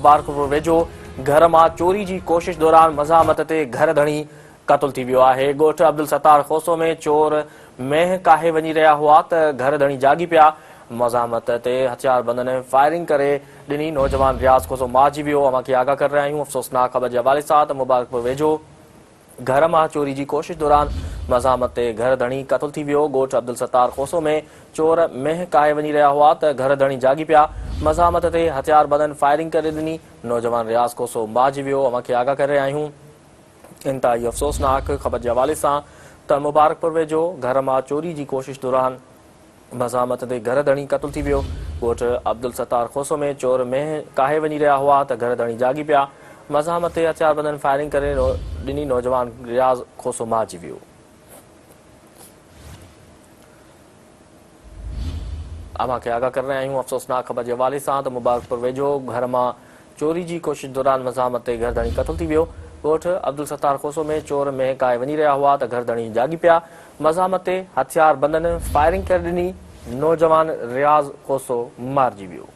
मुबारकपुर वेझो घर मां चोरी जी कोशिश दौरान मज़ामत ते घर धणी क़तल थी वियो आहे। ॻोठ अब्दुल सत्तार खोसो में चोर मेंह काहे वञी रहिया हुआ त घर धणी जागी पिया। मज़ामत ते हथियारबंदनि फायरिंग करे ॾिनी। नौजवान रियाज़ खोसो मारिजी वियो। अवां खे आगाह करे रहिया आहियूं अफ़सोसनाक ख़बर जे हवाले सां त मुबारकपुर वेझो घर मां चोरी जी कोशिश दौरान मज़ामत ते घर धणी क़तल थी वियो। ॻोठ अब्दुल सत्तार खोसो में चोर मेंह काहे वञी रहिया हुआ त घर धणी जागी पिया। मज़ामत ते हथियारबंदनि फायरिंग करे ॾिनी। नौजवान रियाज़ खोसो मारिजी वियो। अवां खे आगाह करे रहिया आहियूं इंतहाई अफ़सोसनाक ख़बर जे हवाले सां त मुबारकपुर वेझो घर मां चोरी जी कोशिश दौरान मज़ामत ते घर धणी क़तल थी वियो। ॻोठ अब्दुल सत्तार खोसो में चोर मेंह काहे वञी रहिया हुआ त घर धणी जागी पिया। मज़ामत ते हथियारबंदनि फायरिंग करे ॾिनी। नौजवान रियाज़ खोसो मारिजी वियो। अवां खे आगाह करे रहिया आहियूं अफ़सोसनाक ख़बर जे हवाले सां त मुबारकपुर वेझो घर मां चोरी जी कोशिश दौरान मज़ामत ते घर धणी क़तल थी वियो। ॻोठ अब्दुल सत्तार खोसो में चोर मेंह काहे वञी रहिया हुआ त घर धणी जागी पिया। मज़ामत ते हथियारबंदनि फायरिंग करे ॾिनी। नौजवान रियाज़ खोसो मारिजी वियो।